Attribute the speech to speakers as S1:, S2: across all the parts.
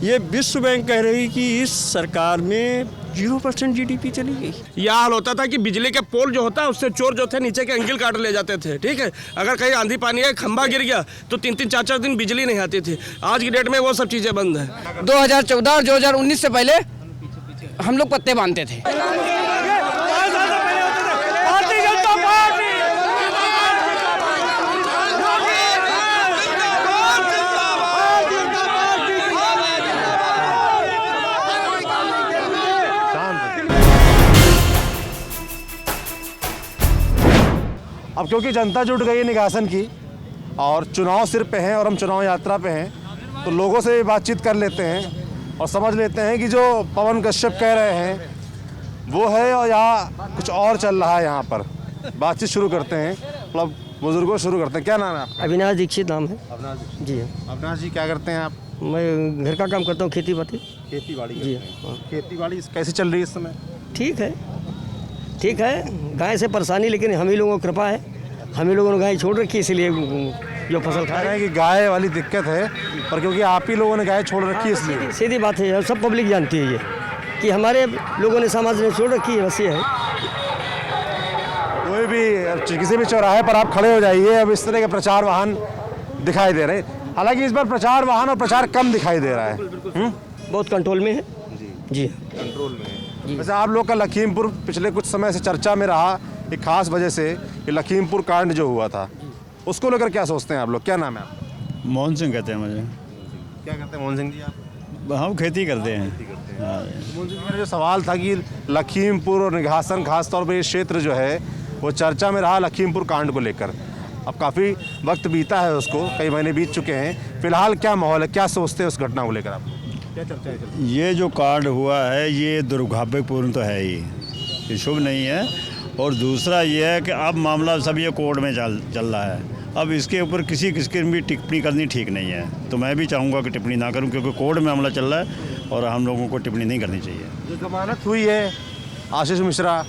S1: ये विश्व बैंक कह रही कि इस सरकार में 0% जीडीपी चली गई।
S2: यह हाल होता था कि बिजली के पोल जो होता है उससे चोर जो थे नीचे के एंगल काट ले जाते थे। ठीक है, अगर कहीं आंधी पानी है, खंभा गिर गया तो 3-3 4-4 दिन बिजली नहीं आती थी। आज की डेट में वो सब चीज़ें बंद है।
S3: 2014 और 2019 से पहले हम लोग पत्ते बांधते थे।
S4: अब क्योंकि जनता जुट गई है निगासन की और चुनाव सिर पे हैं और हम चुनाव यात्रा पे हैं, तो लोगों से बातचीत कर लेते हैं और समझ लेते हैं कि जो पवन कश्यप कह रहे हैं वो है और यहाँ कुछ और चल रहा है। यहाँ पर बातचीत शुरू करते हैं, मतलब बुजुर्गों शुरू करते हैं। क्या नाम है आपका?
S5: अविनाश दीक्षित नाम है।
S4: अविनाश जी।
S5: जी
S4: अविनाश जी, क्या करते हैं आप?
S5: मैं घर का काम करता हूँ, खेती बाड़ी।
S4: खेती बाड़ी
S5: जी
S4: हाँ। खेती बाड़ी कैसे चल रही है इस समय?
S5: ठीक है, ठीक है। गाय से परेशानी, लेकिन हम ही लोगों की कृपा है, हम ही लोगों ने गाय छोड़ रखी, इसलिए जो फसल खा
S4: रहे हैं कि गाय वाली दिक्कत है, पर क्योंकि आप ही लोगों ने गाय छोड़ रखी है इसलिए।
S5: सीधी बात है, सब पब्लिक जानती है ये कि हमारे लोगों ने, समाज ने छोड़ रखी है, बस ये है।
S4: कोई भी किसी भी चौराहे पर आप खड़े हो जाइए, अब इस तरह के प्रचार वाहन दिखाई दे रहे हैं। हालांकि इस बार प्रचार वाहन और प्रचार कम दिखाई दे रहा है।
S5: बहुत कंट्रोल में है। जी
S4: कंट्रोल में है। वैसे आप लोग का लखीमपुर पिछले कुछ समय से चर्चा में रहा एक खास वजह से कि लखीमपुर कांड जो हुआ था, उसको लेकर क्या सोचते हैं आप लोग? क्या नाम है आपका?
S6: मोहन सिंह कहते हैं मुझे।
S4: क्या करते हैं मोहन सिंह जी आप?
S6: हम खेती करते हैं।
S4: मोहन सिंह, मेरा जो सवाल था कि लखीमपुर और निघासन खास तौर पर ये क्षेत्र जो है वो चर्चा में रहा लखीमपुर कांड को लेकर। अब काफ़ी वक्त बीता है, उसको कई महीने बीत चुके हैं। फिलहाल क्या माहौल है, क्या सोचते हैं उस घटना को लेकर आप? क्या चर्चा है?
S6: ये जो कांड हुआ है ये दुर्भाग्यपूर्ण तो है ही, ये शुभ नहीं है। और दूसरा ये है कि अब मामला सब ये कोर्ट में चल रहा है। अब इसके ऊपर किसी की भी टिप्पणी करनी ठीक नहीं है। तो मैं भी चाहूँगा कि टिप्पणी ना करूँ, क्योंकि कोर्ट में मामला चल रहा है और हम लोगों को टिप्पणी नहीं करनी चाहिए।
S4: जो जमानत हुई है आशीष मिश्रा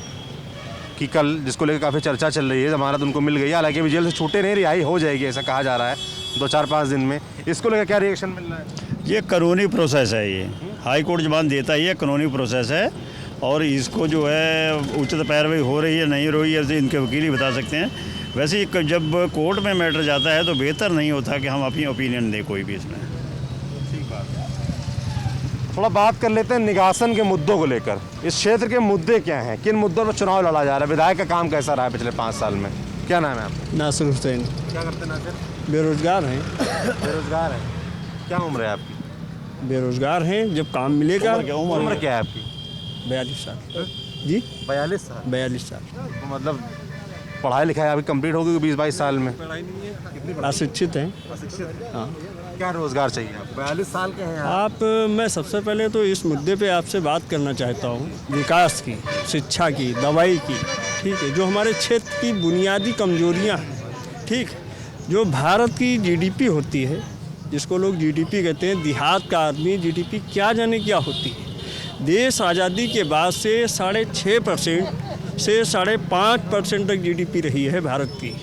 S4: की कल, जिसको लेकर काफ़ी चर्चा चल रही है, जमानत उनको मिल गई है। हालांकि अभी जेल से छूटे नहीं, रिहाई हो जाएगी ऐसा कहा जा रहा है 2-4-5 दिन में। इसको लेकर क्या रिएक्शन मिल रहा है?
S6: ये कानूनी प्रोसेस है, ये हाई कोर्ट जबान देता ही है, कानूनी प्रोसेस है। और इसको जो है उचित पैरवी हो रही है नहीं हो रही है, इनके वकील ही बता सकते हैं। वैसे जब कोर्ट में मैटर जाता है तो बेहतर नहीं होता कि हम अपनी ओपिनियन दें कोई भी इसमें।
S4: ठीक बात है। थोड़ा बात कर लेते हैं निगासन के मुद्दों को लेकर। इस क्षेत्र के मुद्दे क्या हैं, किन मुद्दों पर चुनाव लड़ा जा रहा है? विधायक का काम कैसा रहा है पिछले 5 साल में? क्या नाम है आपका?
S1: नासिर हुसैन।
S4: क्या करते हैं नासिर?
S1: बेरोजगार हैं।
S4: बेरोजगार है। क्या उम्र है आपकी?
S1: बेरोजगार हैं, जब काम मिलेगा।
S4: उम्र क्या है आपकी?
S1: 42 साल। जी
S4: 42 साल।
S1: 42 साल।
S4: तो मतलब पढ़ाई लिखाई अभी कंप्लीट हो गई 20-22 साल में?
S1: अशिक्षित हैं। हाँ।
S4: क्या रोजगार चाहिए आपको? 42 साल के हैं
S1: आप, मैं सबसे पहले तो इस मुद्दे पे आपसे बात करना चाहता हूँ, विकास की, शिक्षा की, दवाई की। ठीक है, जो हमारे क्षेत्र की बुनियादी कमजोरियाँ हैं। ठीक, जो भारत की जीडीपी होती है, जिसको लोग जीडीपी कहते हैं, देहात का आदमी जीडीपी क्या जाने क्या होती है। देश आज़ादी के बाद से 6.5% से 5.5% तक जीडीपी रही है भारत की।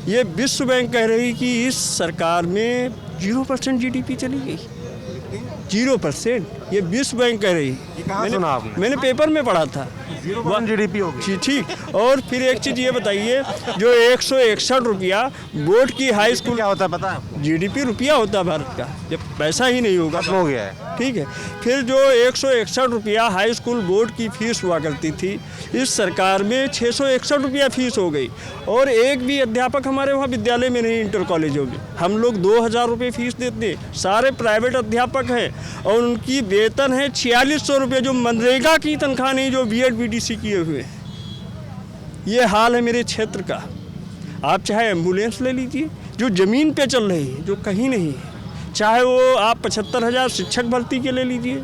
S1: ये विश्व बैंक कह रही कि इस सरकार में 0% जीडीपी चली गई। 0%, ये विश्व बैंक कह रही। मैंने पेपर में पढ़ा था।
S4: 0% जीडीपी होगी।
S1: ठीक। और फिर एक चीज़ ये बताइए, जो 161 रुपया बोर्ड की हाई स्कूल,
S4: क्या होता है पता है आपको?
S1: जीडीपी रुपया होता है भारत का, जब पैसा ही नहीं होगा।
S4: हो गया है।
S1: ठीक है, फिर जो 161 रुपया हाई स्कूल बोर्ड की फीस हुआ करती थी, इस सरकार में 661 रुपया फीस हो गई। और एक भी अध्यापक हमारे वहाँ विद्यालय में नहीं, इंटर कॉलेजों में। हम लोग 2000 रुपये फीस देते हैं। सारे प्राइवेट अध्यापक हैं और उनकी वेतन है 4600 रुपये, जो मनरेगा की तनख्वाह नहीं, जो बीएड बीडीसी किए हुए हैं। ये हाल है मेरे क्षेत्र का। आप चाहे एम्बुलेंस ले लीजिए, जो ज़मीन पे चल रही है, जो कहीं नहीं है। चाहे वो आप 75,000 शिक्षक भर्ती के ले लीजिए,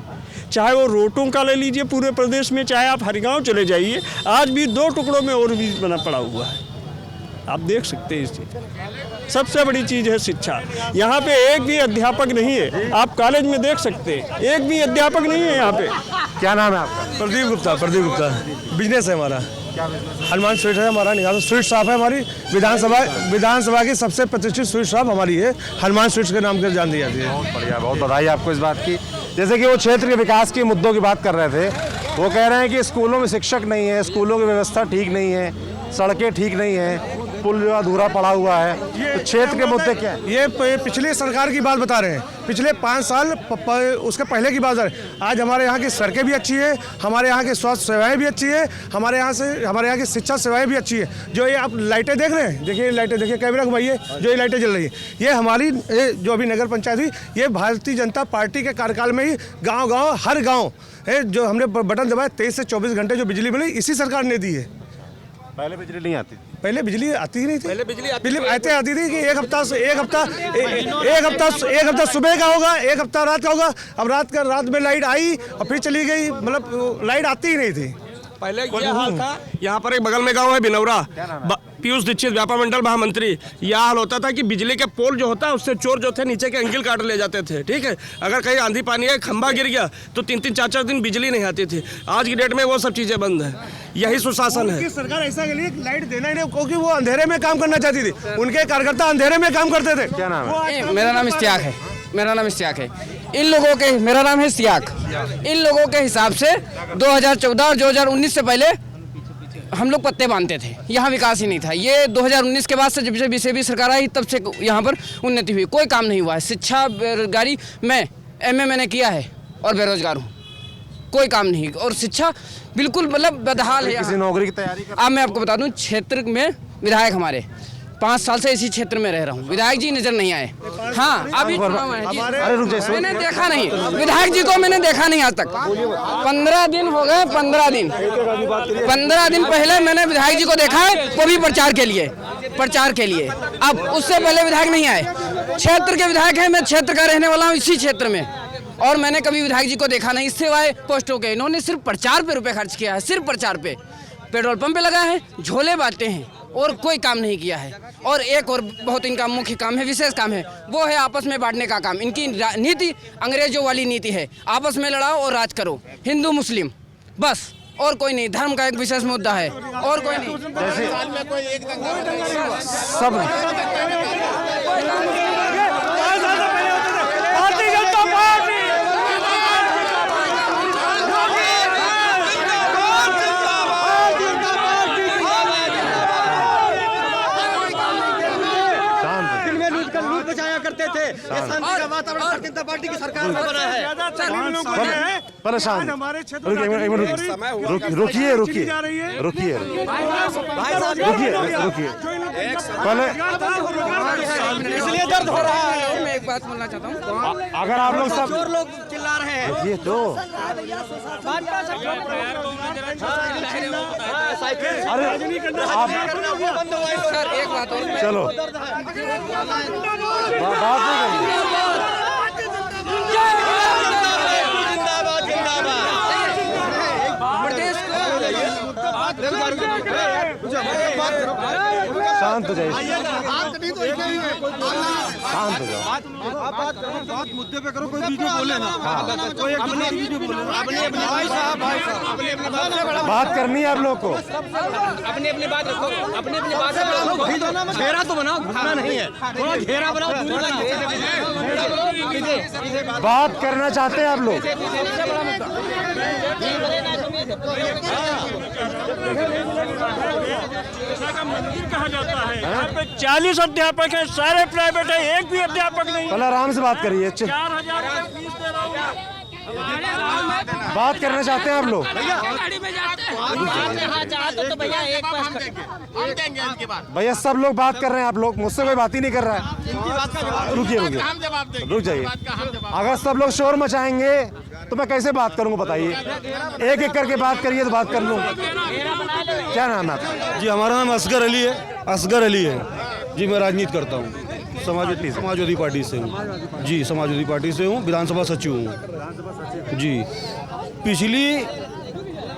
S1: चाहे वो रोटों का ले लीजिए पूरे प्रदेश में, चाहे आप हरिगांव चले जाइए, आज भी 2 टुकड़ों में और भी बना पड़ा हुआ है। आप देख सकते हैं इस चीज़। सबसे बड़ी चीज़ है शिक्षा। यहाँ पे एक भी अध्यापक नहीं है। आप कॉलेज में देख सकते हैं, एक भी अध्यापक नहीं है यहाँ पे।
S4: क्या नाम है आपका?
S7: प्रदीप गुप्ता। प्रदीप गुप्ता। बिजनेस है हमारा, हनुमान स्वीट है हमारा, निकाल स्वीट शॉप है हमारी। विधानसभा की सबसे प्रतिष्ठित स्वीट शॉप हमारी है, हनुमान स्वीट्स के नाम से जान दी जाती है।
S4: बहुत बढ़िया, बहुत बधाई आपको इस बात की। जैसे कि वो क्षेत्र के विकास के मुद्दों की बात कर रहे थे, वो कह रहे हैं कि स्कूलों में शिक्षक नहीं है, स्कूलों की व्यवस्था ठीक नहीं है, सड़कें ठीक नहीं है, पुल जो अधूरा पड़ा हुआ है। तो क्षेत्र के मुद्दे क्या है?
S7: ये पिछले सरकार की बात बता रहे हैं, पिछले 5 साल उसके पहले की बात है। आज हमारे यहाँ की सड़कें भी अच्छी है, हमारे यहाँ की स्वास्थ्य सेवाएं भी अच्छी है, हमारे यहाँ की शिक्षा सेवाएं भी अच्छी है। जो ये आप लाइटें देख रहे हैं, देखिए लाइटें, देखिए कैमरा घुमाइए, जो ये लाइटें जल रही है, ये हमारी जो अभी नगर पंचायत हुई, ये भारतीय जनता पार्टी के कार्यकाल में ही गाँव हर गाँव जो हमने बटन दबाया 23 से 24 घंटे जो बिजली मिली, इसी सरकार ने दी है।
S4: पहले बिजली नहीं आती,
S7: पहले बिजली आती ही नहीं थी।
S2: पहले बिजली
S7: ऐसे आती थी कि एक हफ्ता सुबह का होगा, एक हफ्ता रात का होगा। अब रात में लाइट आई और फिर चली गई, मतलब लाइट आती ही नहीं थी।
S2: पहले ये हाल था। यहाँ पर एक बगल में गांव है बिनौरा, पीयूष दीक्षित व्यापार मंडल महामंत्री, यह हाल होता था कि बिजली के पोल जो होता है उससे चोर जो थे नीचे के एंगल काट ले जाते थे। ठीक है, अगर कहीं आंधी पानी है, खंभा गिर गया तो 3-3 4-4 दिन बिजली नहीं आती थी। आज की डेट में वो सब चीजें बंद है। यही सुशासन है।
S7: सरकार ऐसा के लिए लाइट देना ही नहीं, क्योंकि वो अंधेरे में काम करना चाहती थी। उनके कार्यकर्ता अंधेरे में काम करते थे।
S4: क्या नाम है?
S3: मेरा नाम इश्तियाक है। मेरा नाम इश्तियाक है। इन लोगों के, मेरा नाम है इश्तियाक। इन लोगों के हिसाब से 2014 और 2019 से पहले हम लोग पत्ते बांधते थे, यहाँ विकास ही नहीं था। ये 2019 के बाद से जब से बीजेपी सरकार आई तब से यहाँ पर उन्नति हुई, कोई काम नहीं हुआ है। शिक्षा, बेरोजगारी, मैं MA मैंने किया है और बेरोजगार हूँ, कोई काम नहीं। और शिक्षा बिल्कुल मतलब बदहाल है।
S4: किसी नौकरी की तैयारी कर?
S3: अब मैं आपको बता दूं, क्षेत्र में विधायक हमारे 5 साल से इसी क्षेत्र में रह रहा हूँ, विधायक जी नजर नहीं आए। हाँ, अभी चुनाव है जी।
S4: अरे रुक जाइए,
S3: मैंने देखा नहीं, विधायक जी को मैंने देखा नहीं आज तक। 15 दिन हो गए, 15 दिन पहले मैंने विधायक जी को देखा है, वो भी प्रचार के लिए। अब उससे पहले विधायक नहीं आए। क्षेत्र के विधायक हैं, मैं क्षेत्र का रहने वाला हूँ, इसी क्षेत्र में, और मैंने कभी विधायक जी को देखा नहीं। इससे वाय पोस्टों के इन्होंने सिर्फ प्रचार पे रुपए खर्च किया है, सिर्फ प्रचार पे। पेट्रोल पंप पे लगा है, झोले बांटे हैं और कोई काम नहीं किया है। और एक और बहुत इनका मुख्य काम है, विशेष काम है, वो है आपस में बांटने का काम। इनकी नीति अंग्रेजों वाली नीति है, आपस में लड़ाओ और राज करो, हिंदू मुस्लिम, बस, और कोई नहीं। धर्म का एक विशेष मुद्दा है और कोई नहीं।
S4: सब
S5: करते थे। ये शांति का वातावरण भारतीय जनता पार्टी की सरकार में बना है।
S4: परेशान, रुकिए पहले,
S3: इसलिए दर्द हो रहा है। मैं एक बात बोलना चाहता हूँ,
S4: अगर आप लोग सब
S5: लोग चिल्ला रहे हैं,
S4: ये तो अरे आप
S3: सर एक बात और,
S4: चलो बात नहीं शांत हो जाइए, शांत हो जाओ।
S7: बात मुद्दे पे करो, कोई बीच में बोले ना। कोई अपने बीच में बोले,
S4: बात करनी है आप लोग को।
S5: अपनी अपनी बात रखो, अपनी अपनी बात रखो। घेरा तो बनाओ, घुसना नहीं है, थोड़ा घेरा बनाओ, दूर बनाओ।
S4: बात करना चाहते हैं आप लोग?
S1: मंदिर कहा जाता है, यहाँ पे 40 अध्यापक हैं, सारे प्राइवेट है, एक भी अध्यापक नहीं।
S4: पहले आराम से बात करिए।
S1: 4000 फीस दे रहा हूँ।
S4: बात करना चाहते हैं आप लोग? भैया सब लोग बात कर रहे हैं, आप लोग, मुझसे कोई बात ही नहीं कर रहा है। रुकिए रुक जाइए। अगर सब लोग शोर मचाएंगे तो मैं कैसे बात करूंगा बताइए? एक एक करके बात करिए तो बात कर लूँ। क्या नाम है आपका?
S7: जी हमारा नाम असगर अली है। असगर अली है जी, मैं राजनीति करता हूँ, समाजवादी पार्टी से हूँ जी, समाजवादी पार्टी से हूँ, विधानसभा सचिव हूँ जी। पिछली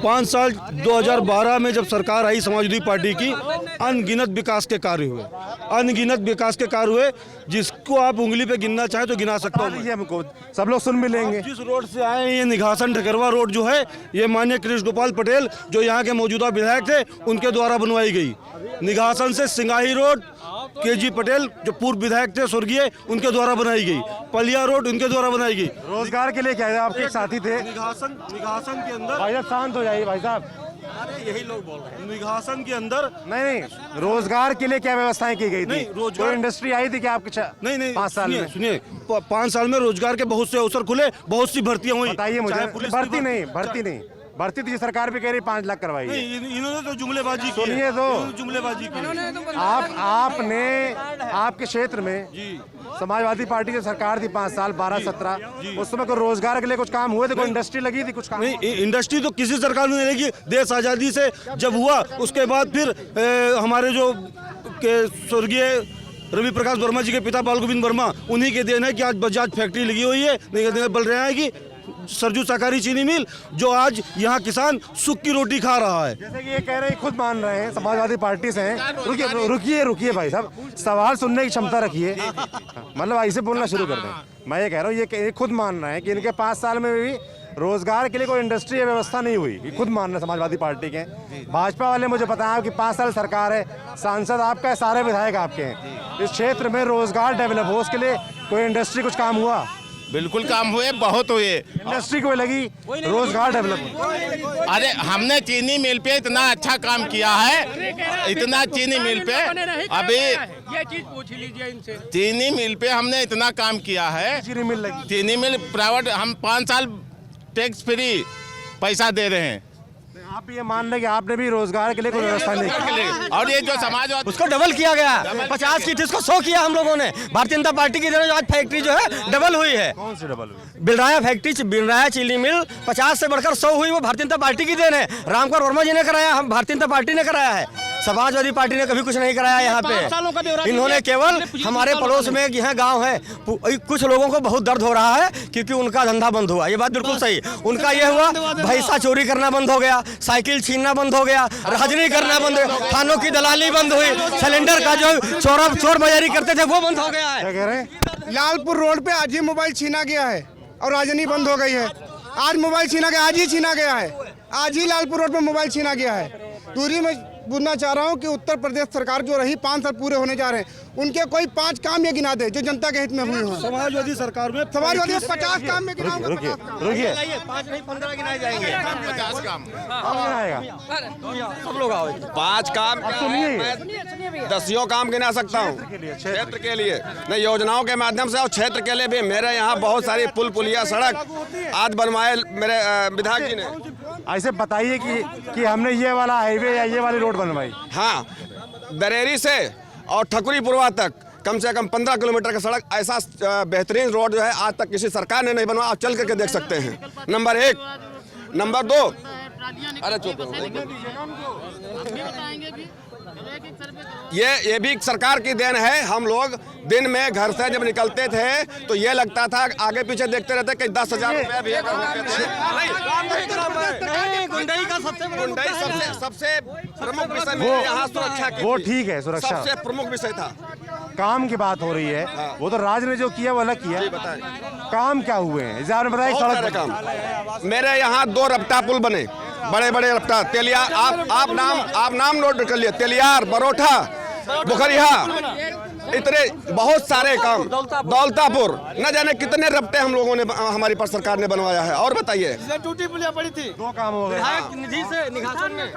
S7: 5 साल 2012 में जब सरकार आई समाजवादी पार्टी की, अनगिनत विकास के कार्य हुए, अनगिनत विकास के कार्य हुए, जिसको आप उंगली पे गिनना चाहे तो गिना सकता हूँ।
S4: हमको सब लोग सुन भी लेंगे।
S7: जिस रोड से आए हैं, ये निघासन ठकरवा रोड जो है, ये माननीय कृष्ण गोपाल पटेल जो यहाँ के मौजूदा विधायक थे, उनके द्वारा बनवाई गई। निघासन से सिंगाही रोड
S8: KG पटेल जो पूर्व विधायक थे स्वर्गीय, उनके द्वारा बनाई गई। पलिया रोड उनके द्वारा बनाई गई।
S4: रोजगार के लिए क्या है, आपके साथी थे।
S8: निघासन के अंदर,
S4: भाई साहब शांत हो जाइए भाई साहब।
S8: अरे यही लोग बोल रहे हैं, निघासन के अंदर
S4: नहीं, रोजगार के लिए क्या व्यवस्थाएं की गई थी?
S8: नहीं, रोजगार-
S4: कोई इंडस्ट्री आई थी क्या आपके
S8: नहीं
S4: 5 साल में?
S8: सुनिए 5 साल में रोजगार के बहुत से अवसर खुले, बहुत सी भर्तियां हुई।
S4: बताइए मुझे।
S8: चाहे पुलिस
S4: भर्ती
S8: विभाग-
S4: नहीं भर्ती थी, सरकार भी कह रही 5 लाख करवाई है।
S8: नहीं, इन्होंने तो जुमलेबाजी की।
S4: सुनिए तो।
S8: इन्होंने जुमलेबाजी की।
S4: आपने आपके क्षेत्र में समाजवादी पार्टी की सरकार थी 5 साल 12-17, उस समय कोई रोजगार के लिए कुछ काम हुए थे? कोई इंडस्ट्री लगी थी? कुछ काम?
S8: नहीं, इंडस्ट्री तो किसी सरकार ने नहीं लगी। देश आज़ादी से जब हुआ उसके बाद फिर हमारे जो स्वर्गीय रवि प्रकाश वर्मा जी के पिता बाल गोविंद वर्मा, उन्हीं के देन है कि आज बजाज फैक्ट्री लगी हुई है। नहीं बोल रहे हैं कि सरजू सहकारी चीनी मिल, जो आज यहाँ किसान सुख की रोटी खा रहा है।
S4: जैसे कि ये कह रहे हैं, खुद मान रहे हैं समाजवादी पार्टी से हैं। रुकिए भाई साहब, सवाल सुनने की क्षमता रखिए, मतलब ऐसे बोलना शुरू कर दें। मैं ये कह रहा हूँ, ये खुद मान रहे हैं कि इनके 5 साल में भी रोजगार के लिए कोई इंडस्ट्री या व्यवस्था नहीं हुई। ये खुद मान रहे हैं समाजवादी पार्टी के। भाजपा वाले मुझे बताया कि 5 साल सरकार है, सांसद आपका है, सारे विधायक आपके हैं। इस क्षेत्र में रोजगार डेवलप हो, उसके लिए कोई इंडस्ट्री कुछ काम हुआ?
S9: बिल्कुल काम हुए, बहुत हुए।
S4: इंडस्ट्री को लगी, रोजगार डेवलप।
S9: अरे हमने चीनी मिल पे इतना अच्छा काम किया है, इतना चीनी मिल पे अभी
S2: ये चीज पूछ लीजिए इनसे।
S9: चीनी मिल पे हमने इतना काम किया है।
S4: चीनी मिल लगी,
S9: चीनी मिल प्राइवेट, हम 5 साल टैक्स फ्री पैसा दे रहे हैं।
S4: आप ये मान रहे हैं कि आपने भी रोजगार के लिए कोई व्यवस्था नहीं की?
S9: और ये जो समाजवादी,
S5: उसको डबल किया गया, 50 की थी उसको 100 किया हम लोगों ने। भारतीय जनता पार्टी की तरफ आज फैक्ट्री जो है डबल हुई है।
S4: कौन सी डबल हुई?
S5: बिलराया फैक्ट्री, बिलराया चीनी मिल 50 से बढ़कर 100 हुई, वो भारतीय जनता पार्टी की देन है। रामकुमार वर्मा जी ने कराया, हम भारतीय जनता पार्टी ने कराया है। समाजवादी पार्टी ने कभी कुछ नहीं कराया यहाँ पे। इन्होंने केवल हमारे पड़ोस में यहाँ गांव है, कुछ लोगों को बहुत दर्द हो रहा है क्योंकि उनका धंधा बंद हुआ। ये बात बिल्कुल सही। उनका ये हुआ, भैंसा चोरी करना बंद हो गया, साइकिल छीनना बंद हो गया, राजनी करना बंद हो गया, थानों की दलाली बंद हुई, सिलेंडर का जो चोर बाजारी करते थे वो बंद हो गया है।
S4: क्या कह रहे हैं?
S7: लालपुर रोड पे आज ही मोबाइल छीना गया है और राजनी बंद हो गई है। आज मोबाइल छीना गया, आज ही छीना गया है, आज ही लालपुर रोड पे मोबाइल छीना गया है। दूरी में पूछना चाह रहा हूँ कि उत्तर प्रदेश सरकार जो रही 5 साल पूरे होने जा रहे हैं, उनके कोई 5 काम ये गिना दे जो जनता के हित में हुए हों।
S8: समाजवादी सरकार में
S7: 50 काम में गिनाऊंगा।
S4: रुकिए
S5: 5 नहीं 15 गिनाए जाएंगे।
S9: 50 काम।
S4: कौन आएगा?
S5: सब लोग आओ।
S10: 5 काम,
S4: सुनिए,
S10: 10 काम गिना सकता हूँ क्षेत्र के लिए, नहीं योजनाओं के माध्यम से, और क्षेत्र के लिए भी। मेरे यहाँ बहुत सारी पुल पुलिया सड़क आज बनवाए मेरे विधायक जी ने।
S4: ऐसे बताइए कि हमने ये वाला हाईवे या ये वाली रोड बनवाई।
S10: हाँ, दरेरी से और ठकुरीपुरवा तक कम से कम 15 किलोमीटर का सड़क, ऐसा बेहतरीन रोड जो है आज तक किसी सरकार ने नहीं बनवाया। आप चल करके देख सकते हैं। नंबर 1। नंबर 2, अरे चुप, ये भी सरकार की देन है। हम लोग दिन में घर से जब निकलते थे तो ये लगता था, आगे पीछे देखते रहते कि 10,000 रुपये भी अगर होते थे। गुंडाई सबसे प्रमुख विषय मेरे यहाँ सुरक्षा की
S4: वो
S10: थी।
S4: ठीक है, सुरक्षा
S10: सबसे प्रमुख विषय था।
S4: काम की बात हो रही है। वो तो राज ने जो किया वो अलग किया। काम क्या हुए हैं? जैसे आपने बताया
S10: बहुत सारे
S4: सड़क
S10: काम। मेरे यहाँ 2 रफ्ता पुल बने, बड़े बड़े रफ्ता। तेलियार, आप नाम नोट कर लिए, तेलियार, बरोठा, बुखरिया, इतने बहुत सारे काम। दौलतापुर, न जाने कितने रफ्ते हम लोगों ने, हमारी पर सरकार ने बनवाया है। और बताइए,
S5: टूटी पुलिया पड़ी थी,
S4: 2 काम हो गए।
S5: निधि से निघासन में।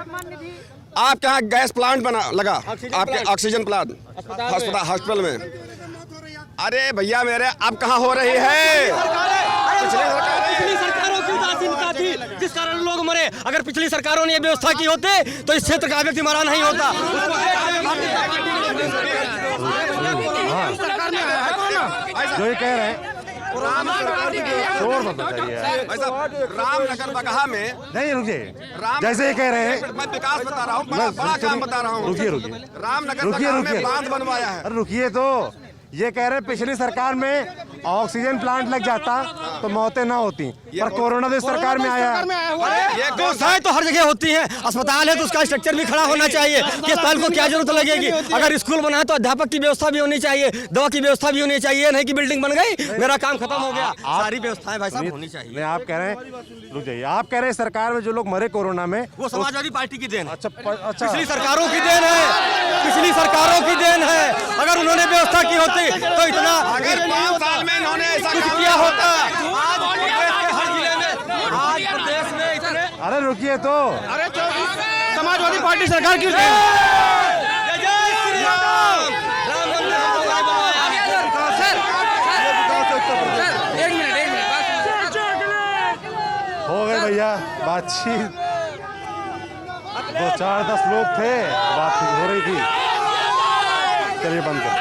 S10: आपके यहाँ गैस प्लांट बना लगा, आपके ऑक्सीजन प्लांट हॉस्पिटल में। अरे भैया मेरे, अब कहाँ हो रही है?
S5: पिछली सरकारों की उदासीनता थी जिस कारण लोग मरे। अगर पिछली सरकारों ने ये व्यवस्था की होते तो इस क्षेत्र का व्यक्ति मरा नहीं होता।
S4: जो ये कह रहे हैं, शोर मत मचाइए।
S10: रामनगर बगहा में,
S4: नहीं रुकिए, जैसे ये कह रहे हैं,
S10: मैं विकास बता रहा हूँ, बड़ा काम बता रहा हूँ।
S4: रुकिए
S10: रामनगर बगहा में बांध बनवाया है।
S4: अरे रुकिए तो, ये कह रहे हैं पिछली सरकार में ऑक्सीजन प्लांट लग जाता तो मौतें ना होती, पर कोरोना तो इस सरकार में आया।
S5: ये व्यवस्थाएं तो हर जगह होती हैं। अस्पताल है तो उसका स्ट्रक्चर भी खड़ा होना चाहिए कि अस्पताल को क्या जरूरत लगेगी। अगर स्कूल बना है तो अध्यापक की व्यवस्था भी होनी चाहिए, दवा की व्यवस्था भी होनी चाहिए। नहीं कि बिल्डिंग बन गई मेरा काम खत्म हो गया। सारी व्यवस्थाएं भाई साहब होनी चाहिए।
S4: नहीं, आप कह रहे हैं, रुक जाइए, आप कह रहे हैं सरकार में जो लोग मरे कोरोना में
S5: वो समाजवादी पार्टी की देन है।
S4: अच्छा
S5: पिछली सरकारों की देन है, पिछली सरकारों की देन है। अगर उन्होंने व्यवस्था की होती तो इतना
S10: अगर 5 साल में इन्होंने ऐसा
S5: कुछ
S10: काम
S5: किया होता।
S10: आज
S5: प्रदेश के हर जिले में, आज प्रदेश में इतने
S4: अरे रुकिए तो,
S5: समाजवादी पार्टी सरकार की
S4: हो गए भैया बातचीत। 2-4-10 लोग थे, बातचीत हो रही थी। चलिए बंद कर।